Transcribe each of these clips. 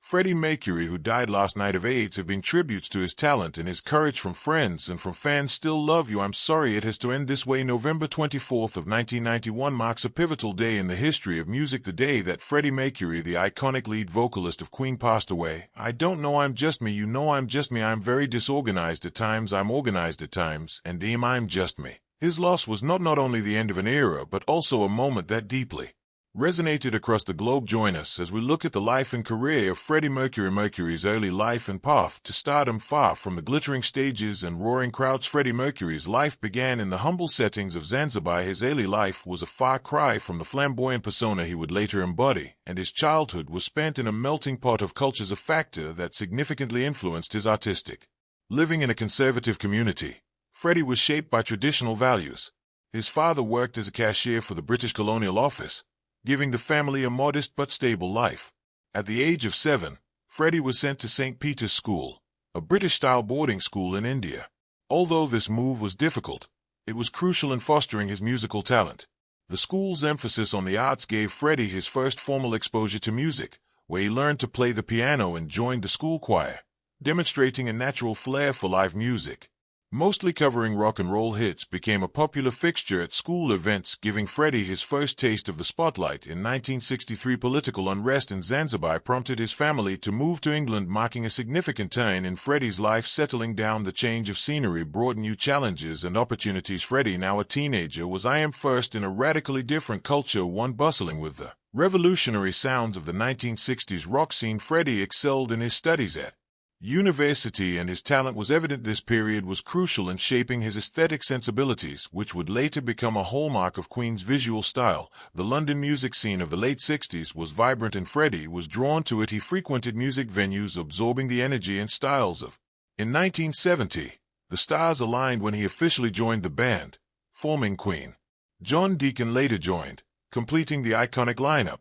Freddie Mercury, who died last night of AIDS, have been tributes to his talent and his courage from friends and from fans. Still love you. I'm sorry it has to end this way. November 24th of 1991 marks a pivotal day in the history of music, the day that Freddie Mercury, the iconic lead vocalist of Queen, passed away. I don't know, I'm just me, you know I'm just me, I'm very disorganized at times, I'm organized at times, and I'm just me. His loss was not only the end of an era but also a moment that deeply resonated across the globe. Join us as we look at the life and career of Freddie Mercury. Mercury's early life and path to stardom. Far from the glittering stages and roaring crowds, Freddie Mercury's life began in the humble settings of Zanzibar. His early life was a far cry from the flamboyant persona he would later embody, and his childhood was spent in a melting pot of cultures, a factor that significantly influenced his artistic living. In a conservative community, Freddie was shaped by traditional values. His father worked as a cashier for the British Colonial Office, giving the family a modest but stable life. At the age of 7, Freddie was sent to St. Peter's School, a British-style boarding school in India. Although this move was difficult, it was crucial in fostering his musical talent. The school's emphasis on the arts gave Freddie his first formal exposure to music, where he learned to play the piano and joined the school choir, demonstrating a natural flair for live music. Mostly covering rock and roll hits became a popular fixture at school events, giving Freddie his first taste of the spotlight. In 1963, political unrest in Zanzibar prompted his family to move to England, marking a significant turn in Freddie's life. Settling down, the change of scenery brought new challenges and opportunities. Freddie, now a teenager, was first in a radically different culture, one bustling with the revolutionary sounds of the 1960s rock scene. Freddie excelled in his studies at university, and his talent was evident. This period was crucial in shaping his aesthetic sensibilities, which would later become a hallmark of Queen's visual style. The London music scene of the late 60s was vibrant, and Freddie was drawn to it. He frequented music venues, absorbing the energy and styles of. In 1970, the stars aligned when he officially joined the band, forming Queen. John Deacon later joined, completing the iconic lineup.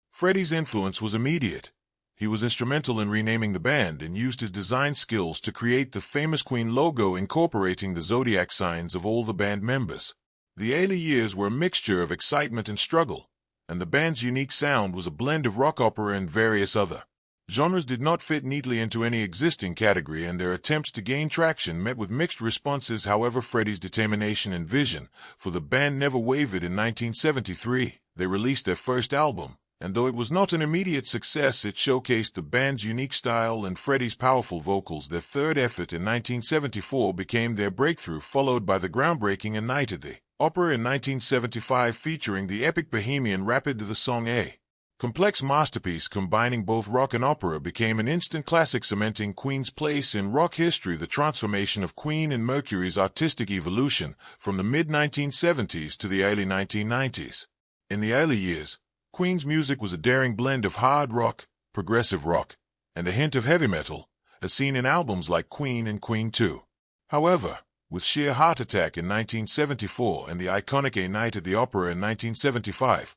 Freddie's influence was immediate. He was instrumental in renaming the band and used his design skills to create the famous Queen logo, incorporating the zodiac signs of all the band members. The early years were a mixture of excitement and struggle, and the band's unique sound was a blend of rock, opera, and various other genres. Did not fit neatly into any existing category, and their attempts to gain traction met with mixed responses. However, Freddie's determination and vision for the band never wavered. In 1973, they released their first album, and though it was not an immediate success, it showcased the band's unique style and Freddie's powerful vocals. Their third effort in 1974 became their breakthrough, followed by the groundbreaking A Night at the Opera in 1975, featuring the epic Bohemian Rhapsody. The song, a complex masterpiece combining both rock and opera, became an instant classic, cementing Queen's place in rock history. The transformation of Queen and Mercury's artistic evolution from the mid-1970s to the early 1990s. In the early years, Queen's music was a daring blend of hard rock, progressive rock, and a hint of heavy metal, as seen in albums like Queen and Queen 2. However, with Sheer Heart Attack in 1974 and the iconic A Night at the Opera in 1975,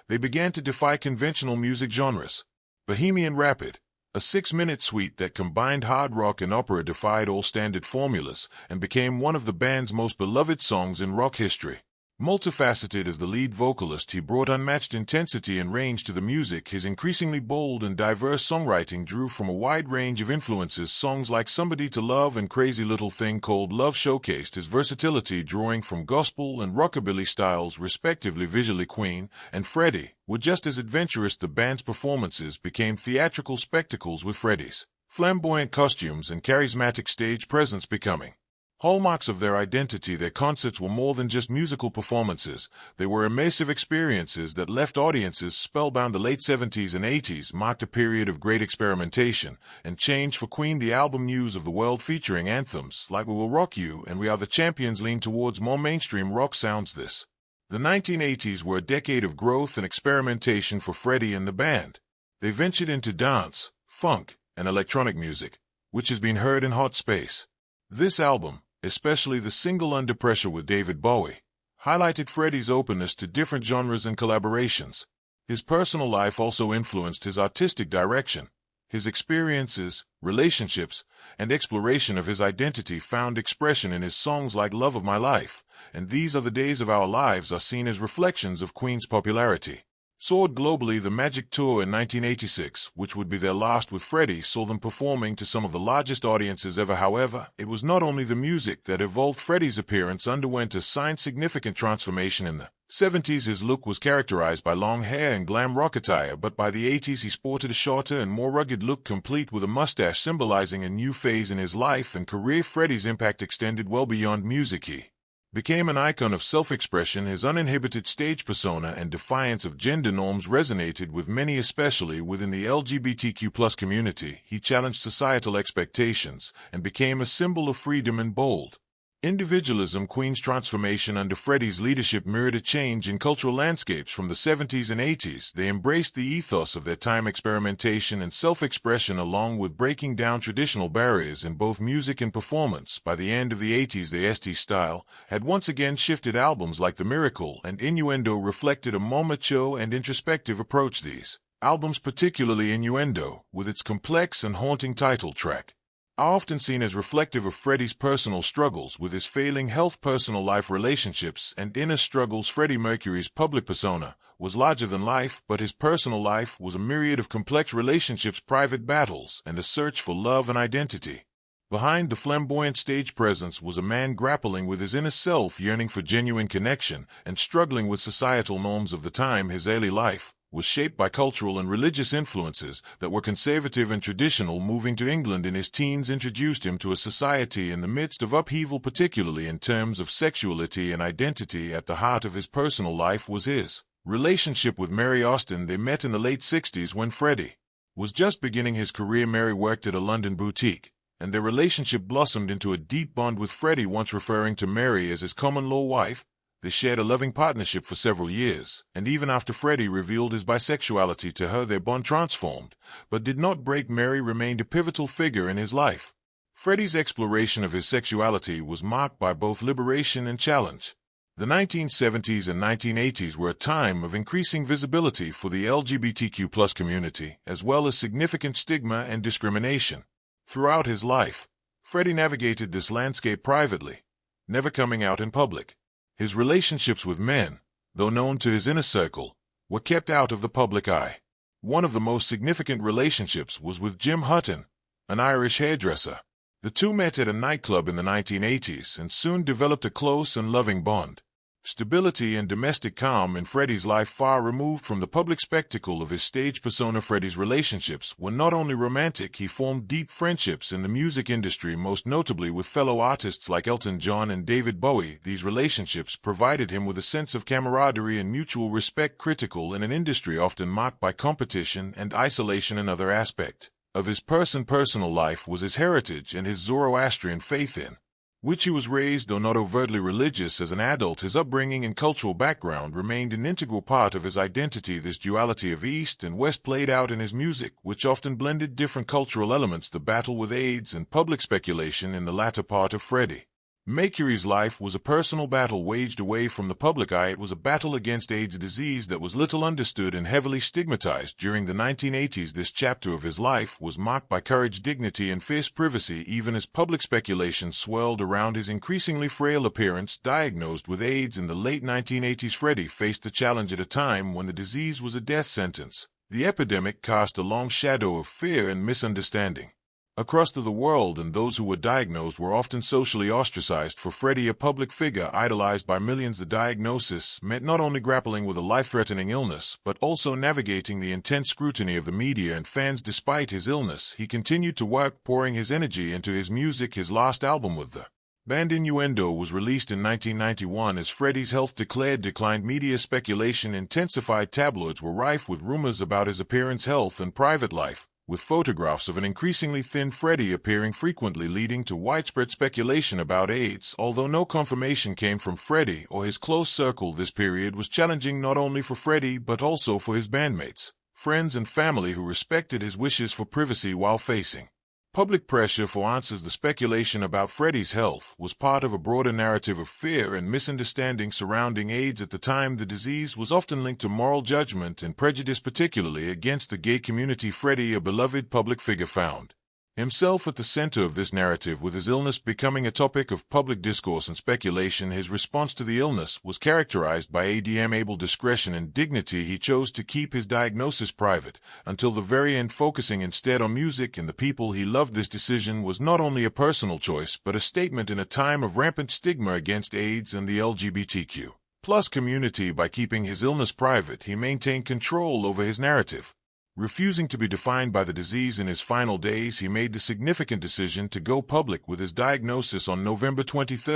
they began to defy conventional music genres. Bohemian Rhapsody, a 6-minute suite that combined hard rock and opera, defied all standard formulas and became one of the band's most beloved songs in rock history. Multifaceted as the lead vocalist, he brought unmatched intensity and range to the music. His increasingly bold and diverse songwriting drew from a wide range of influences. Songs like Somebody to Love and Crazy Little Thing Called Love showcased his versatility, drawing from gospel and rockabilly styles respectively. Visually, Queen and Freddie were just as adventurous. The band's performances became theatrical spectacles, with Freddie's flamboyant costumes and charismatic stage presence becoming hallmarks of their identity. Their concerts were more than just musical performances. They were immersive experiences that left audiences spellbound. The late 70s and 80s marked a period of great experimentation and change for Queen. The album News of the World, featuring anthems like We Will Rock You and We Are the Champions, leaned towards more mainstream rock sounds. The 1980s were a decade of growth and experimentation for Freddie and the band. They ventured into dance, funk, and electronic music, which has been heard in Hot Space. This album, especially the single Under Pressure with David Bowie, highlighted Freddie's openness to different genres and collaborations. His personal life also influenced his artistic direction. His experiences, relationships, and exploration of his identity found expression in his songs like Love of My Life and These Are the Days of Our Lives are seen as reflections of Queen's popularity. Soared globally. The Magic Tour in 1986, which would be their last with Freddie, saw them performing to some of the largest audiences ever. However, it was not only the music that evolved. Freddie's appearance underwent a significant transformation in the 70s. His look was characterized by long hair and glam rock attire, but by the 80s he sported a shorter and more rugged look, complete with a mustache, symbolizing a new phase in his life and career. Freddie's impact extended well beyond music. He became an icon of self-expression. His uninhibited stage persona and defiance of gender norms resonated with many, especially within the LGBTQ+ community. He challenged societal expectations and became a symbol of freedom and bold individualism. Queen's transformation under Freddie's leadership mirrored a change in cultural landscapes from the 70s and 80s. They embraced the ethos of their time, experimentation and self-expression, along with breaking down traditional barriers in both music and performance. By the end of the 80s, the ST style had once again shifted. Albums like The Miracle and Innuendo reflected a more mature and introspective approach. These albums, particularly Innuendo, with its complex and haunting title track, are often seen as reflective of Freddie's personal struggles with his failing health, personal life, relationships, and inner struggles. Freddie Mercury's public persona was larger than life, but his personal life was a myriad of complex relationships, private battles, and a search for love and identity. Behind the flamboyant stage presence was a man grappling with his inner self, yearning for genuine connection, and struggling with societal norms of the time. His early life was shaped by cultural and religious influences that were conservative and traditional. Moving to England in his teens introduced him to a society in the midst of upheaval, particularly in terms of sexuality and identity. At the heart of his personal life was his relationship with Mary Austin. They met in the late 60s when Freddie was just beginning his career. Mary worked at a London boutique, and their relationship blossomed into a deep bond, with Freddie once referring to Mary as his common-law wife. They shared a loving partnership for several years, and even after Freddie revealed his bisexuality to her, their bond transformed, but did not break. Mary remained a pivotal figure in his life. Freddie's exploration of his sexuality was marked by both liberation and challenge. The 1970s and 1980s were a time of increasing visibility for the LGBTQ+ community, as well as significant stigma and discrimination. Throughout his life, Freddie navigated this landscape privately, never coming out in public. His relationships with men, though known to his inner circle, were kept out of the public eye. One of the most significant relationships was with Jim Hutton, an Irish hairdresser. The two met at a nightclub in the 1980s and soon developed a close and loving bond. Stability and domestic calm in Freddie's life, far removed from the public spectacle of his stage persona. Freddie's relationships were not only romantic, he formed deep friendships in the music industry, most notably with fellow artists like Elton John and David Bowie. These relationships provided him with a sense of camaraderie and mutual respect, critical in an industry often marked by competition and isolation. Another aspect of his personal life was his heritage and his Zoroastrian faith, in which he was raised. Though not overtly religious as an adult, his upbringing and cultural background remained an integral part of his identity. This duality of East and West played out in his music, which often blended different cultural elements. The battle with AIDS and public speculation in the latter part of Freddie Mercury's life was a personal battle waged away from the public eye. It was a battle against AIDS, a disease that was little understood and heavily stigmatized. During the 1980s, this chapter of his life was marked by courage, dignity, and fierce privacy, even as public speculation swirled around his increasingly frail appearance. Diagnosed with AIDS in the late 1980s, Freddie faced the challenge at a time when the disease was a death sentence. The epidemic cast a long shadow of fear and misunderstanding across the world, and those who were diagnosed were often socially ostracized. For Freddie, a public figure idolized by millions, the diagnosis meant not only grappling with a life-threatening illness, but also navigating the intense scrutiny of the media and fans. Despite his illness, he continued to work, pouring his energy into his music. His last album with the band Innuendo was released in 1991 as Freddie's health declined. Media speculation intensified. Tabloids were rife with rumors about his appearance, health, and private life, with photographs of an increasingly thin Freddie appearing frequently, leading to widespread speculation about AIDS. Although no confirmation came from Freddie or his close circle, this period was challenging not only for Freddie but also for his bandmates, friends, and family who respected his wishes for privacy while facing public pressure for answers. The speculation about Freddie's health was part of a broader narrative of fear and misunderstanding surrounding AIDS. At the time, the disease was often linked to moral judgment and prejudice, particularly against the gay community. Freddie, a beloved public figure, found Himself at the center of this narrative, with his illness becoming a topic of public discourse and speculation, his response to the illness was characterized by able discretion and dignity. He chose to keep his diagnosis private, until the very end, focusing instead on music and the people he loved. This decision was not only a personal choice, but a statement in a time of rampant stigma against AIDS and the LGBTQ+ community. By keeping his illness private, he maintained control over his narrative. Refusing to be defined by the disease in his final days, he made the significant decision to go public with his diagnosis on November 23,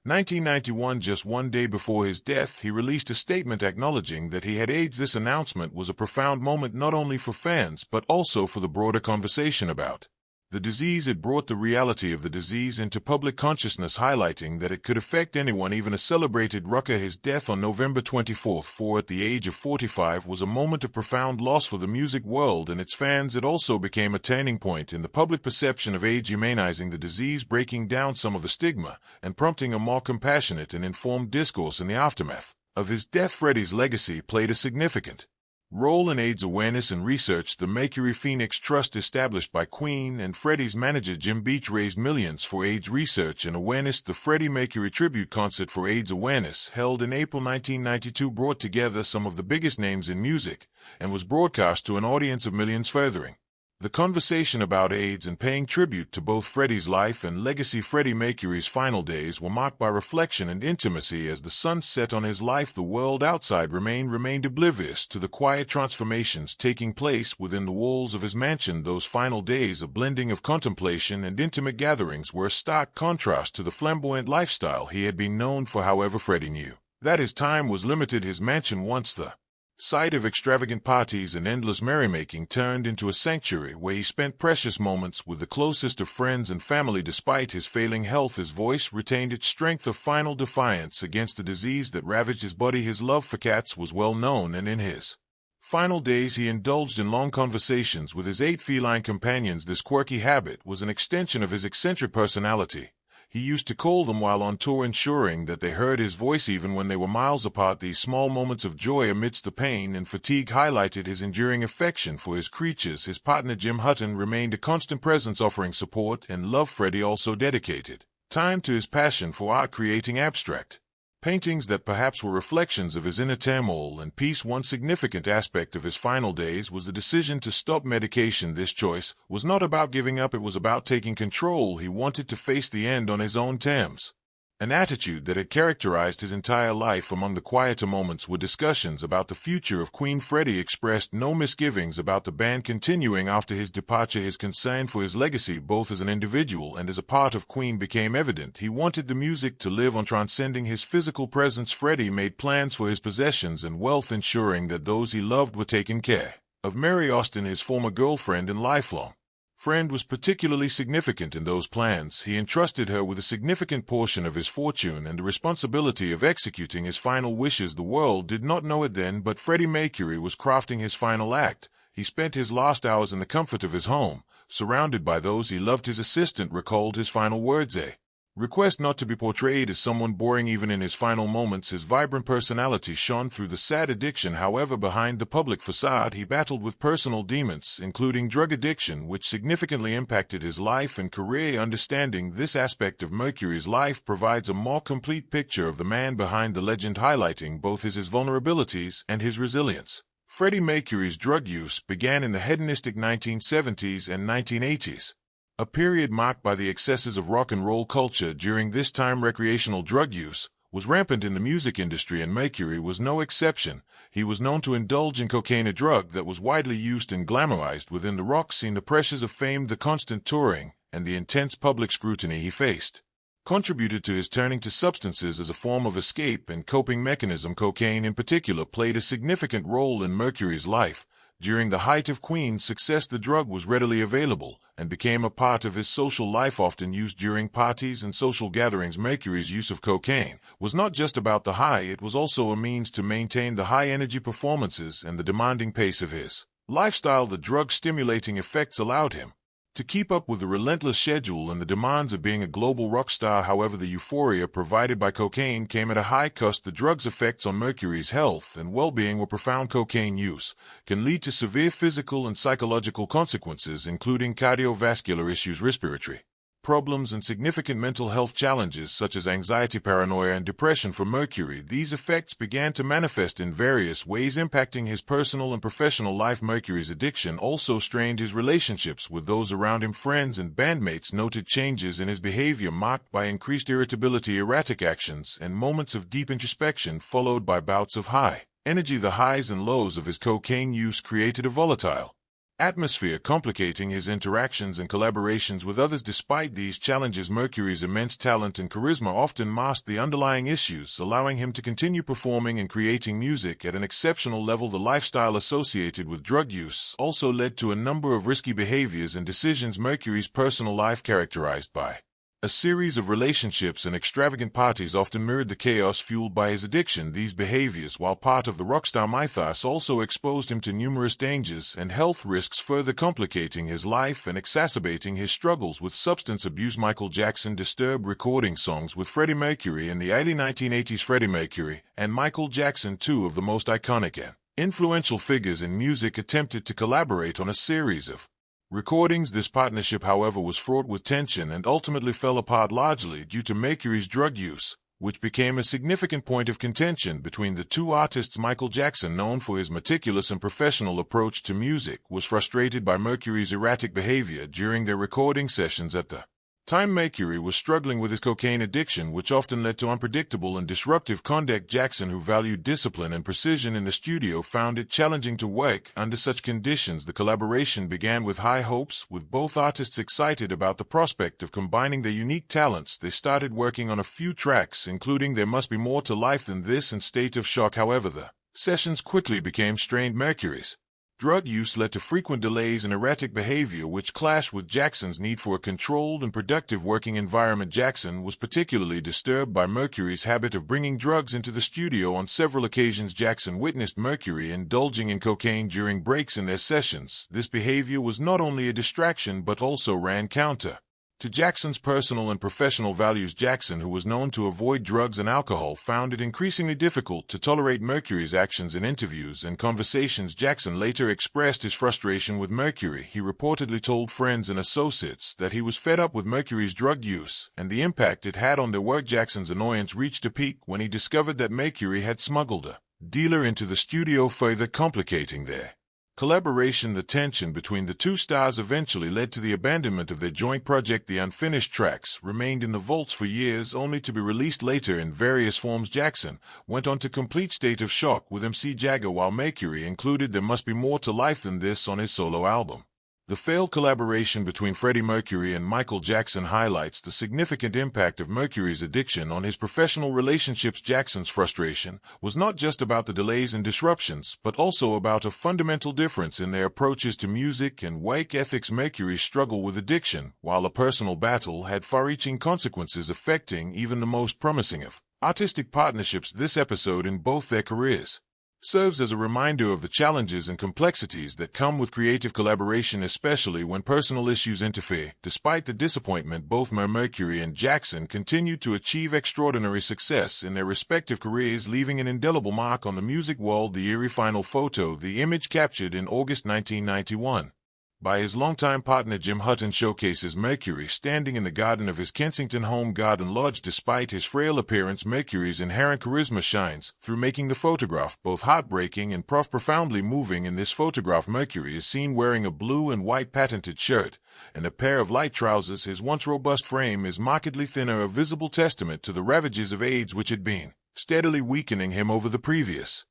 1991. Just one day before his death, he released a statement acknowledging that he had AIDS. This announcement was a profound moment not only for fans but also for the broader conversation about the disease. It brought the reality of the disease into public consciousness, highlighting that it could affect anyone, even a celebrated rocker. His death on November 24th, at the age of 45, was a moment of profound loss for the music world and its fans. It also became a turning point in the public perception of AIDS, humanizing the disease, breaking down some of the stigma, and prompting a more compassionate and informed discourse in the aftermath of his death. Freddie's legacy played a significant role in AIDS awareness and research. The Mercury Phoenix Trust, established by Queen and Freddie's manager Jim Beach, raised millions for AIDS research and awareness. The Freddie Mercury tribute concert for AIDS awareness, held in April 1992, brought together some of the biggest names in music and was broadcast to an audience of millions, furthering the conversation about AIDS and paying tribute to both Freddie's life and legacy. Freddie Mercury's final days were marked by reflection and intimacy. As the sun set on his life, the world outside remained oblivious to the quiet transformations taking place within the walls of his mansion. Those final days, a blending of contemplation and intimate gatherings, were a stark contrast to the flamboyant lifestyle he had been known for. However, Freddie knew that his time was limited. His mansion, once the site of extravagant parties and endless merrymaking, turned into a sanctuary where he spent precious moments with the closest of friends and family. Despite his failing health, his voice retained its strength of final defiance against the disease that ravaged his body. His love for cats was well known, and in his final days he indulged in long conversations with his 8 feline companions. This quirky habit was an extension of his eccentric personality. He used to call them while on tour, ensuring that they heard his voice even when they were miles apart. These small moments of joy amidst the pain and fatigue highlighted his enduring affection for his creatures. His partner Jim Hutton remained a constant presence, offering support and love. Freddie also dedicated time to his passion for art, creating abstract paintings that perhaps were reflections of his inner turmoil and peace. One significant aspect of his final days was the decision to stop medication. This choice was not about giving up, it was about taking control. He wanted to face the end on his own terms, an attitude that had characterized his entire life. Among the quieter moments were discussions about the future of Queen. Freddie expressed no misgivings about the band continuing after his departure. His concern for his legacy, both as an individual and as a part of Queen, became evident. He wanted the music to live on, transcending his physical presence. Freddie made plans for his possessions and wealth, ensuring that those he loved were taken care of. Mary Austin, his former girlfriend and lifelong friend, was particularly significant in those plans. He entrusted her with a significant portion of his fortune and the responsibility of executing his final wishes. The world did not know it then, but Freddie Mercury was crafting his final act. He spent his last hours in the comfort of his home, surrounded by those he loved. His assistant recalled his final words, a request not to be portrayed as someone boring. Even in his final moments, his vibrant personality shone through the sad addiction. However, behind the public facade, he battled with personal demons, including drug addiction, which significantly impacted his life and career. Understanding this aspect of Mercury's life provides a more complete picture of the man behind the legend, highlighting both his vulnerabilities and his resilience. Freddie Mercury's drug use began in the hedonistic 1970s and 1980s. A period marked by the excesses of rock and roll culture. During this time, recreational drug use was rampant in the music industry, and Mercury was no exception. He was known to indulge in cocaine, a drug that was widely used and glamorized within the rock scene. The pressures of fame, the constant touring, and the intense public scrutiny he faced contributed to his turning to substances as a form of escape and coping mechanism. Cocaine, in particular, played a significant role in Mercury's life. During the height of Queen's success, the drug was readily available and became a part of his social life, often used during parties and social gatherings. Mercury's use of cocaine was not just about the high, it was also a means to maintain the high-energy performances and the demanding pace of his lifestyle. The drug's stimulating effects allowed him To keep up with the relentless schedule and the demands of being a global rock star, however, the euphoria provided by cocaine came at a high cost. The drug's effects on Mercury's health and well-being were profound. Cocaine use can lead to severe physical and psychological consequences, including cardiovascular issues, respiratory problems, and significant mental health challenges such as anxiety, paranoia, and depression. For Mercury, these effects began to manifest in various ways, impacting his personal and professional life. Mercury's addiction also strained his relationships with those around him. Friends and bandmates noted changes in his behavior marked by increased irritability, erratic actions, and moments of deep introspection, followed by bouts of high energy. The highs and lows of his cocaine use created a volatile atmosphere, complicating his interactions and collaborations with others. Despite these challenges, Mercury's immense talent and charisma often masked the underlying issues, allowing him to continue performing and creating music at an exceptional level. The lifestyle associated with drug use also led to a number of risky behaviors and decisions. Mercury's personal life, characterized by a series of relationships and extravagant parties, often mirrored the chaos fueled by his addiction. These behaviors, while part of the rockstar mythos, also exposed him to numerous dangers and health risks, further complicating his life and exacerbating his struggles with substance abuse. Michael Jackson disturbed recording songs with Freddie Mercury in the early 1980s. Freddie Mercury and Michael Jackson, two of the most iconic and influential figures in music, attempted to collaborate on a series of recordings. This partnership, however, was fraught with tension and ultimately fell apart, largely due to Mercury's drug use, which became a significant point of contention between the two artists. Michael Jackson, known for his meticulous and professional approach to music, was frustrated by Mercury's erratic behavior during their recording sessions. At the time, Mercury was struggling with his cocaine addiction, which often led to unpredictable and disruptive conduct. Jackson, who valued discipline and precision in the studio, found it challenging to work under such conditions. The collaboration began with high hopes, with both artists excited about the prospect of combining their unique talents. They started working on a few tracks, including There Must Be More to Life Than This and State of Shock. However, the sessions quickly became strained. Mercury's drug use led to frequent delays and erratic behavior, which clashed with Jackson's need for a controlled and productive working environment. Jackson was particularly disturbed by Mercury's habit of bringing drugs into the studio. On several occasions, Jackson witnessed Mercury indulging in cocaine during breaks in their sessions. This behavior was not only a distraction but also ran counter to Jackson's personal and professional values. Jackson, who was known to avoid drugs and alcohol, found it increasingly difficult to tolerate Mercury's actions in interviews and conversations. Jackson later expressed his frustration with Mercury. He reportedly told friends and associates that he was fed up with Mercury's drug use and the impact it had on their work. Jackson's annoyance reached a peak when he discovered that Mercury had smuggled a dealer into the studio, further complicating their collaboration. The tension between the two stars eventually led to the abandonment of their joint project. The unfinished tracks remained in the vaults for years, only to be released later in various forms. Jackson went on to complete State of Shock with MC Jagger, while Mercury included There Must Be More to Life Than This on his solo album. The failed collaboration between Freddie Mercury and Michael Jackson highlights the significant impact of Mercury's addiction on his professional relationships. Jackson's frustration was not just about the delays and disruptions, but also about a fundamental difference in their approaches to music and work ethics. Mercury's struggle with addiction, while a personal battle, had far-reaching consequences affecting even the most promising of artistic partnerships. This episode in both their careers serves as a reminder of the challenges and complexities that come with creative collaboration, especially when personal issues interfere. Despite the disappointment, both Mercury and Jackson continued to achieve extraordinary success in their respective careers, leaving an indelible mark on the music world. The eerie final photo, the image captured in August 1991 by his longtime partner Jim Hutton, showcases Mercury standing in the garden of his Kensington home garden lodge. Despite his frail appearance, Mercury's inherent charisma shines through, making the photograph both heartbreaking and profoundly moving. In this photograph, Mercury is seen wearing a blue and white patented shirt and a pair of light trousers. His once robust frame is markedly thinner, a visible testament to the ravages of AIDS which had been steadily weakening him over the previous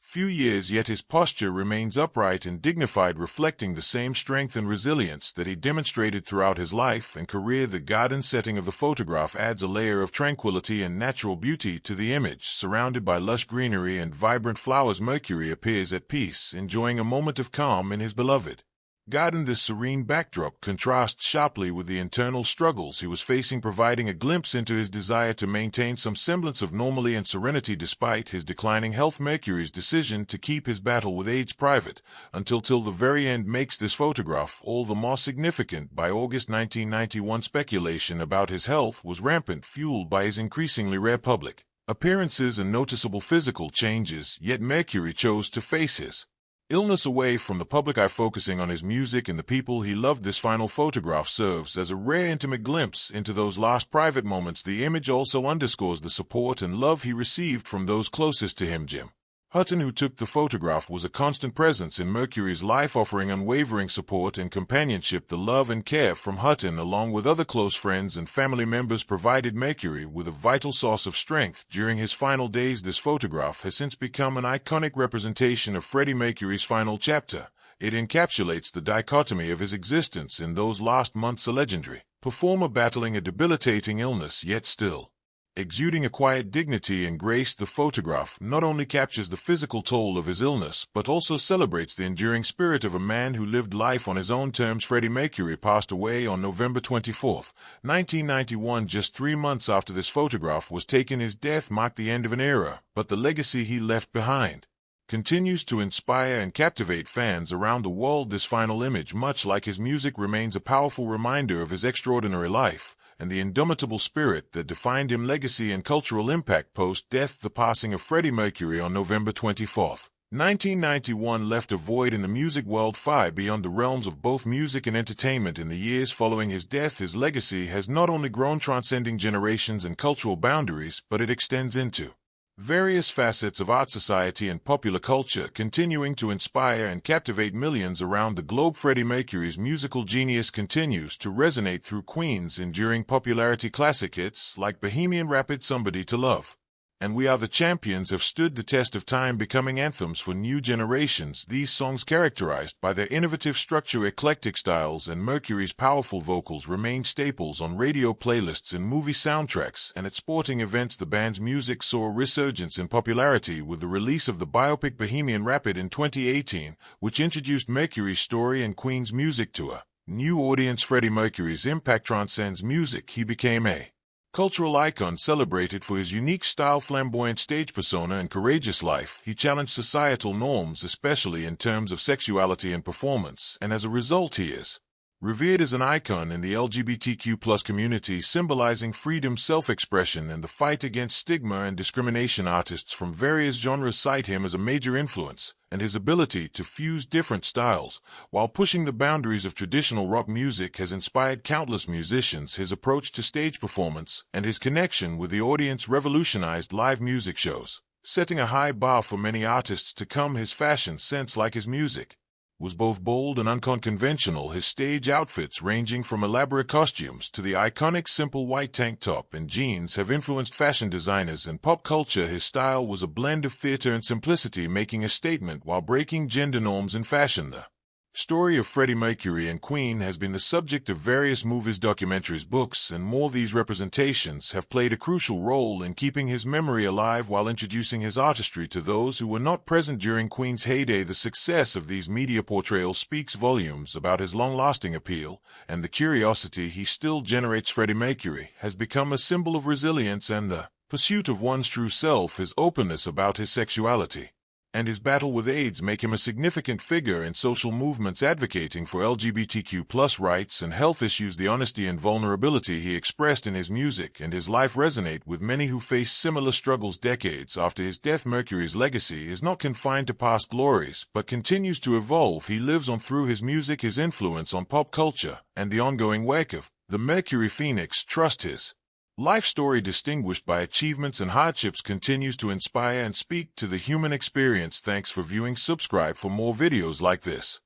few years, yet his posture remains upright and dignified, reflecting the same strength and resilience that he demonstrated throughout his life and career. The garden setting of the photograph adds a layer of tranquility and natural beauty to the image. Surrounded by lush greenery and vibrant flowers, Mercury appears at peace, enjoying a moment of calm in his beloved This serene backdrop contrasts sharply with the internal struggles he was facing, providing a glimpse into his desire to maintain some semblance of normalcy and serenity despite his declining health. Mercury's decision to keep his battle with AIDS private until the very end makes this photograph all the more significant. By August 1991, speculation about his health was rampant, fueled by his increasingly rare public appearances and noticeable physical changes, yet Mercury chose to face his illness away from the public eye, focusing on his music and the people he loved. This final photograph serves as a rare intimate glimpse into those last private moments. The image also underscores the support and love he received from those closest to him. Jim Hutton, who took the photograph, was a constant presence in Mercury's life, offering unwavering support and companionship. The love and care from Hutton, along with other close friends and family members, provided Mercury with a vital source of strength during his final days. This photograph has since become an iconic representation of Freddie Mercury's final chapter. It encapsulates the dichotomy of his existence in those last months, a legendary performer battling a debilitating illness, yet still exuding a quiet dignity and grace. The photograph not only captures the physical toll of his illness, but also celebrates the enduring spirit of a man who lived life on his own terms. Freddie Mercury passed away on November 24, 1991, just 3 months after this photograph was taken. His death marked the end of an era, but the legacy he left behind continues to inspire and captivate fans around the world. This final image, much like his music, remains a powerful reminder of his extraordinary life and the indomitable spirit that defined him. Legacy and cultural impact. Post-death, the passing of Freddie Mercury on November 24, 1991 left a void in the music world far beyond the realms of both music and entertainment. In the years following his death, his legacy has not only grown, transcending generations and cultural boundaries, but it extends into various facets of art, society, and popular culture, continuing to inspire and captivate millions around the globe. Freddie Mercury's musical genius continues to resonate through Queen's enduring popularity. Classic hits like Bohemian Rhapsody, Somebody to Love, and We Are the Champions have stood the test of time, becoming anthems for new generations. These songs, characterized by their innovative structure, eclectic styles, and Mercury's powerful vocals, remain staples on radio playlists and movie soundtracks, and at sporting events. The band's music saw a resurgence in popularity with the release of the biopic Bohemian Rhapsody in 2018, which introduced Mercury's story and Queen's music to a new audience. Freddie Mercury's impact transcends music. He became a cultural icon, celebrated for his unique style, flamboyant stage persona, and courageous life. He challenged societal norms, especially in terms of sexuality and performance, and as a result he is revered as an icon in the LGBTQ+ community, symbolizing freedom, self-expression, and the fight against stigma and discrimination. Artists from various genres cite him as a major influence, and his ability to fuse different styles while pushing the boundaries of traditional rock music has inspired countless musicians. His approach to stage performance and his connection with the audience revolutionized live music shows, setting a high bar for many artists to come. His fashion sense, like his music, was both bold and unconventional. His stage outfits, ranging from elaborate costumes to the iconic simple white tank top and jeans, have influenced fashion designers and pop culture. His style was a blend of theater and simplicity, making a statement while breaking gender norms in fashion. The story of Freddie Mercury and Queen has been the subject of various movies, documentaries, books, and more. These representations have played a crucial role in keeping his memory alive while introducing his artistry to those who were not present during Queen's heyday. The success of these media portrayals speaks volumes about his long-lasting appeal and the curiosity he still generates. Freddie Mercury has become a symbol of resilience and the pursuit of one's true self. His openness about his sexuality and his battle with AIDS make him a significant figure in social movements advocating for LGBTQ+ rights and health issues. The honesty and vulnerability he expressed in his music and his life resonate with many who face similar struggles. Decades after his death, Mercury's legacy is not confined to past glories, but continues to evolve. He lives on through his music, his influence on pop culture, and the ongoing work of the Mercury Phoenix Trust. His life story, distinguished by achievements and hardships, continues to inspire and speak to the human experience. Thanks for viewing. Subscribe for more videos like this.